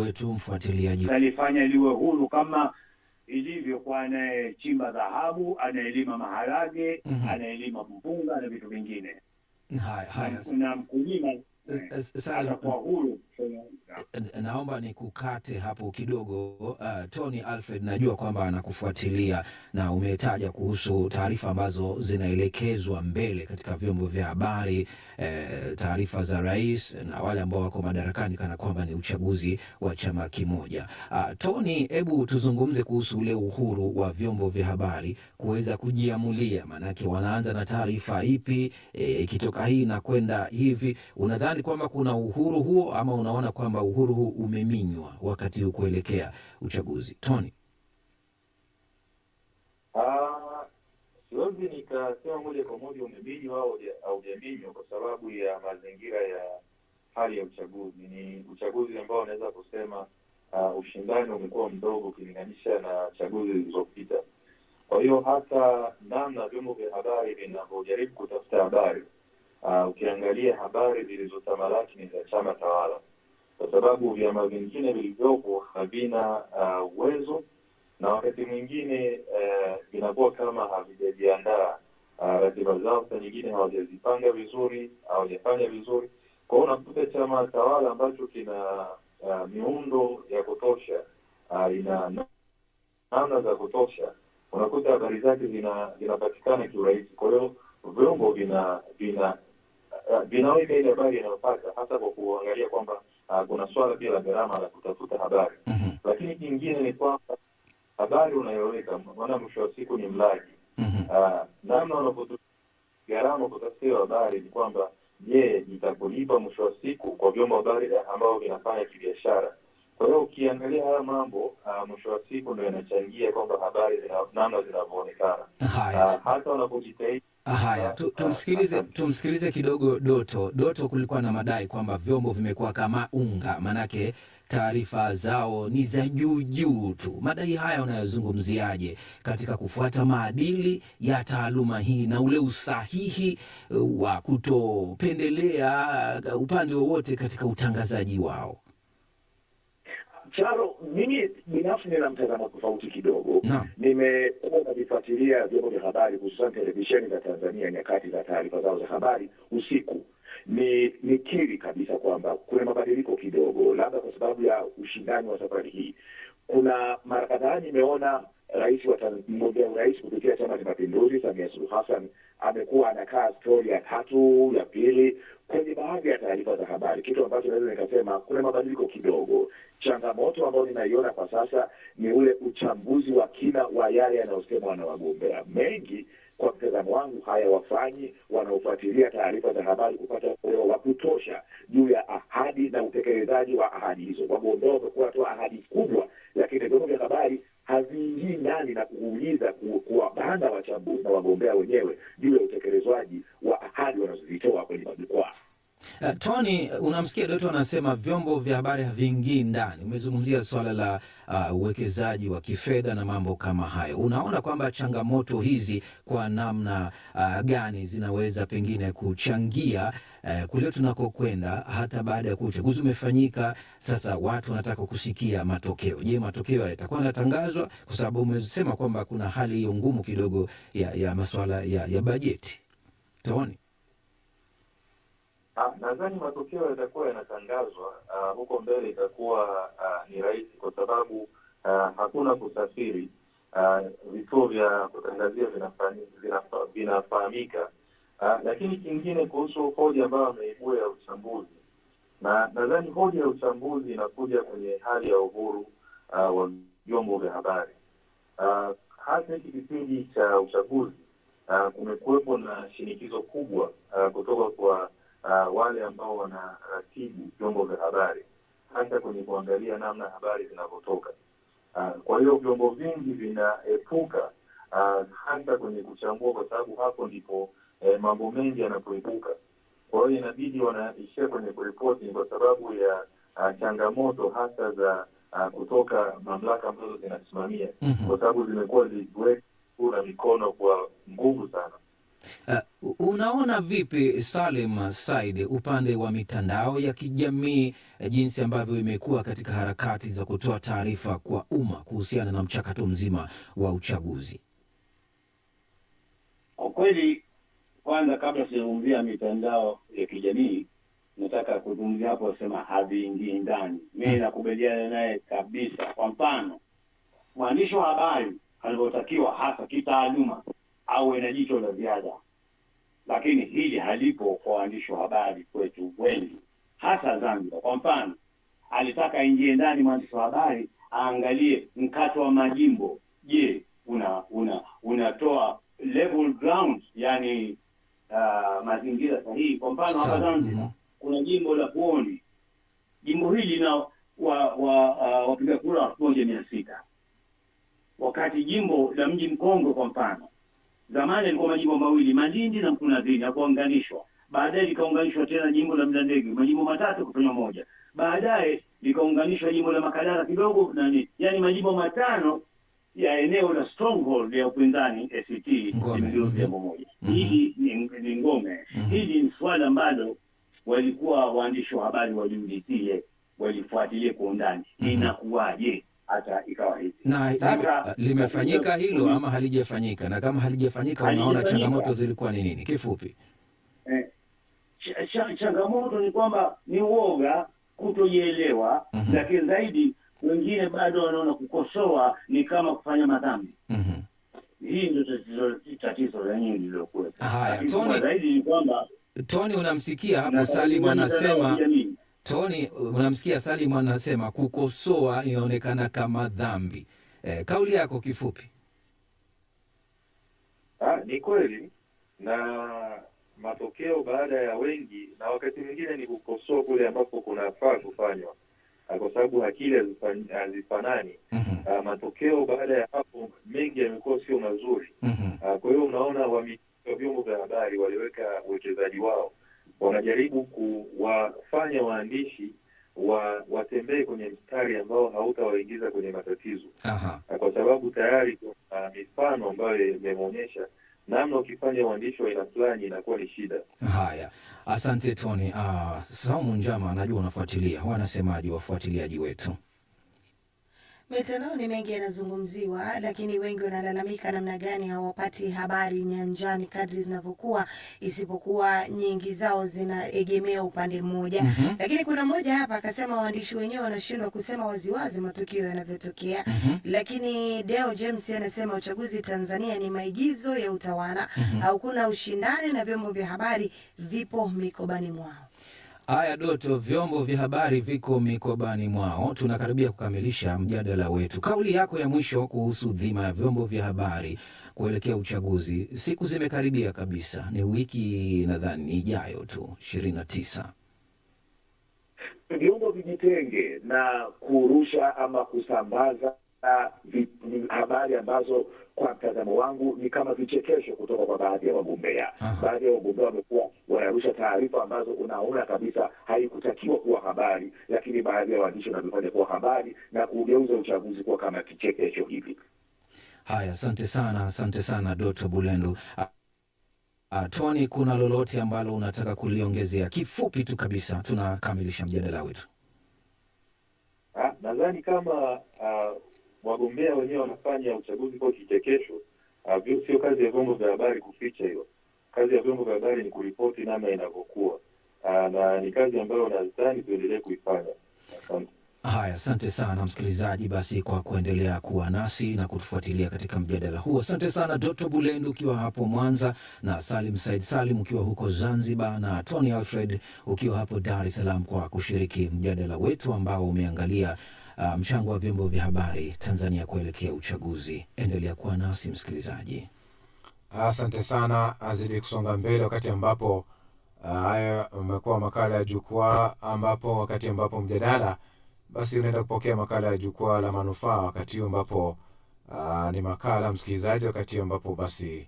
wetu mfuatiliaji. Alifanya liwe huru kama ilivyo kwa anayechimba dhahabu, anayelima maharage, anayelima mpunga na vitu vingine. Haya. Na mkulima kwa huru. Naomba nikukate hapo kidogo. Tony Alfred, najua kwamba anakufuatilia na umetaja kuhusu taarifa ambazo zinaelekezwa mbele katika vyombo vya habari, taarifa za rais na wale ambao wako madarakani kana kwamba ni uchaguzi wa chama kimoja. Tony, hebu tuzungumze kuhusu ule uhuru wa vyombo vya habari kuweza kujiamulia, maanake wanaanza na taarifa ipi, ikitoka hii na kwenda hivi. Unadhani kwamba kuna uhuru huo ama unaona kwamba uhuru huu umeminywa wakati huu kuelekea uchaguzi? Tony. Siwezi nikasema moja kwa moja umeminywa au haujaminywa kwa sababu ya mazingira ya hali ya uchaguzi. Ni uchaguzi ambao unaweza kusema ushindani umekuwa mdogo ukilinganisha na chaguzi zilizopita. Kwa hiyo hata namna vyombo vya habari vinavyojaribu kutafuta habari, ukiangalia habari zilizotamalaki ni za chama tawala, kwa sababu vyama vingine vilivyopo havina uwezo na wakati mwingine vinakuwa kama havijajiandaa, ratiba zao saa nyingine hawajazipanga vizuri, hawajafanya vizuri. Kwa hiyo unakuta chama tawala ambacho kina miundo ya kutosha, ina namna za kutosha, unakuta habari zake zinapatikana kiurahisi. Kwa hiyo vyombo vinaweka ile habari inayopata, hasa kwa kuangalia kwamba kuna swala pia la gharama la kutafuta habari. Lakini kingine ni kwamba habari unayoweka, maana mwisho wa siku ni mlaji. Namna unapotumia gharama kutafuta habari ni kwamba, je, itakulipa mwisho wa siku kwa vyombo habari ambao vinafanya kibiashara? Kwa hiyo ukiangalia haya mambo, mwisho wa siku ndio yanachangia kwamba habari namna zinavyoonekana. Hata unapojitahidi. Haya, tumsikilize kidogo Doto. Doto, kulikuwa na madai kwamba vyombo vimekuwa kama unga, manake taarifa zao ni za juu tu. Madai haya unayozungumziaje katika kufuata maadili ya taaluma hii na ule usahihi wa kutopendelea upande wowote katika utangazaji wao? Charo, mimi binafsi nina mtazamo tofauti kidogo. Nimekuwa navifuatilia vyombo vya habari, hususan televisheni za Tanzania nyakati za taarifa zao za habari usiku. Nikiri kabisa kwamba kuna mabadiliko kidogo, labda kwa sababu ya ushindani wa safari hii. Kuna mara kadhaa nimeona mgombea urais kupitia Chama cha Mapinduzi, Samia Suluhu Hassan, amekuwa anakaa stori ya tatu, ya pili kwenye baadhi ya taarifa za habari, kitu ambacho naweza nikasema kuna mabadiliko kidogo. Changamoto ambayo ninaiona kwa sasa ni ule uchambuzi wa kina wa yale yanayosemwa na wagombea. Mengi kwa mtazamo wangu hayawafanyi wanaofuatilia taarifa za habari kupata uelewa wa kutosha juu ya ahadi na utekelezaji wa ahadi hizo. Wagombea wamekuwa toa ahadi kubwa, lakini vyombo vya habari haviingii ndani na kuuliza kuwabana wachambuzi na wagombea wenyewe juu ya utekelezwaji wa ahadi wanazozitoa kwenye majukwaa. Tony, unamsikia Doto anasema vyombo vya habari haviingii ndani. Umezungumzia swala la uwekezaji wa kifedha na mambo kama hayo. Unaona kwamba changamoto hizi kwa namna gani zinaweza pengine kuchangia kule tunakokwenda hata baada ya uchaguzi umefanyika? Sasa watu wanataka kusikia matokeo. Je, matokeo yatakuwa yanatangazwa? Kwa sababu umesema kwamba kuna hali hiyo ngumu kidogo ya masuala ya bajeti. Tony? Nadhani matokeo yatakuwa yanatangazwa huko mbele, itakuwa ni rahisi kwa sababu hakuna kusafiri. Vituo vya kutangazia vinafahamika. Lakini kingine kuhusu hoja ambayo ameibua ya uchambuzi, na nadhani hoja ya uchambuzi inakuja kwenye hali ya uhuru wa vyombo vya habari. Hasa hiki kipindi cha uchaguzi kumekuwepo na shinikizo kubwa kutoka kwa wale ambao wanaratibu vyombo vya habari, hasa kwenye kuangalia namna habari zinavyotoka. Kwa hiyo vyombo vingi vinaepuka hasa kwenye kuchambua, kwa sababu hapo ndipo mambo mengi yanapoibuka. Kwa hiyo inabidi wanaishia kwenye kuripoti kwa sababu ya changamoto hasa za kutoka mamlaka ambazo zinasimamia, kwa sababu zimekuwa zikiweka mikono kwa nguvu sana. Unaona vipi Salim Said, upande wa mitandao ya kijamii jinsi ambavyo imekuwa katika harakati za kutoa taarifa kwa umma kuhusiana na mchakato mzima wa uchaguzi? Kwa kweli, kwanza kabla sijazungumzia mitandao ya kijamii, nataka kuzungumzia hapo sema haviingii ndani. Mimi nakubaliana naye kabisa. Kwa mfano, mwandishi wa habari anavyotakiwa hasa kitaaluma awe na jicho la ziada, lakini hili halipo kwa waandishi wa habari kwetu wengi, hasa Zanzibar. Kwa mfano, alitaka ingie ndani mwandishi wa habari aangalie mkato wa majimbo. Je, unatoa level ground, yani mazingira sahihi? Kwa mfano hapa Zanzibar kuna jimbo la Pwani. Jimbo hili lina wapiga kura 1600, wakati jimbo la Mji Mkongwe kwa mfano zamani ilikuwa majimbo mawili, Malindi na Mkunazini, na kuunganishwa. Baadaye likaunganishwa tena jimbo la Mlandege, majimbo matatu kufanywa moja. Baadaye likaunganishwa jimbo la Makadara kidogo yani majimbo matano ya eneo la stronghold ya upinzani ACT ndio jambo moja. Hili ni ngome. Hili ni swala ambalo walikuwa waandishi wa habari waliulizie, walifuatilie kwa undani. Inakuwaje hata ikawa hivi? Na limefanyika hilo ama halijafanyika? Na kama halijafanyika, unaona changamoto zilikuwa ni nini? Kifupi. Changamoto ni kwamba ni uoga, kutojielewa, lakini zaidi wengine bado wanaona kukosoa ni kama kufanya madhambi. Hii ndio tatizo la nyingi lilokuwa. Haya, zaidi ni kwamba Tony, unamsikia hapo Salim anasema unamsikia Salim anasema kukosoa inaonekana kama dhambi. Kauli yako kifupi. Ni kweli, na matokeo baada ya wengi, na wakati mwingine ni kukosoa kule ambapo kunafaa kufanywa, kwa sababu akili hazifanani. Matokeo baada ya hapo mengi yamekuwa sio mazuri. Kwa hiyo unaona wamiliki wa vyombo vya habari waliweka uwekezaji wao, wanajaribu kuwafanya waandishi watembee kwenye mstari ambao hautawaingiza kwenye matatizo. Kwa sababu tayari kuna mifano ambayo imeonyesha namna ukifanya uandishi wa aina fulani inakuwa ni shida. Haya, asante Tony. Saumu Njama, najua unafuatilia, wanasemaji wafuatiliaji wetu? Mitandao ni mengi yanazungumziwa, lakini wengi wanalalamika namna gani hawapati habari nyanjani kadri zinavyokuwa, isipokuwa nyingi zao zinaegemea upande mmoja. Lakini kuna mmoja hapa akasema waandishi wenyewe wanashindwa kusema waziwazi matukio yanavyotokea. Lakini Deo James anasema uchaguzi Tanzania ni maigizo ya utawala, hakuna ushindani na vyombo vya habari vipo mikobani mwao. Haya Doto, vyombo vya habari viko mikobani mwao. Tunakaribia kukamilisha mjadala wetu. Kauli yako ya mwisho kuhusu dhima ya vyombo vya habari kuelekea uchaguzi. Siku zimekaribia kabisa, ni wiki nadhani ijayo tu, 29. Vyombo vijitenge na kurusha ama kusambaza habari ambazo kwa mtazamo wangu ni kama vichekesho kutoka kwa baadhi ya wagombea. Baadhi ya wagombea wamekuwa wanarusha taarifa ambazo unaona kabisa haikutakiwa kuwa habari, lakini baadhi ya waandishi wanavifanya kuwa habari na kugeuza uchaguzi kuwa kama kichekesho hivi. Haya, asante sana Dr. Bulendo. Tony, kuna lolote ambalo unataka kuliongezea? Kifupi tu kabisa, tunakamilisha mjadala wetu. Nadhani kama wagombea wenyewe wanafanya uchaguzi kwa kichekesho, sio kazi ya vyombo vya habari kuficha hiyo. Kazi ya vyombo vya habari ni kuripoti namna inavyokuwa, na ni kazi ambayo nadhani tuendelee kuifanya. Asante. Haya, asante sana msikilizaji basi kwa kuendelea kuwa nasi na kutufuatilia katika mjadala huu. Asante sana Dr. Bulendo ukiwa hapo Mwanza, na Salim Said Salim ukiwa huko Zanzibar, na Tony Alfred ukiwa hapo Dar es Salaam kwa kushiriki mjadala wetu ambao umeangalia mchango wa vyombo vya habari Tanzania kuelekea uchaguzi. Endelea kuwa nasi msikilizaji. Asante sana, azidi kusonga mbele wakati ambapo haya umekuwa makala ya jukwaa, ambapo wakati ambapo mjadala basi unaenda kupokea makala ya jukwaa la manufaa, wakati ambapo ni makala msikilizaji, wakati ambapo basi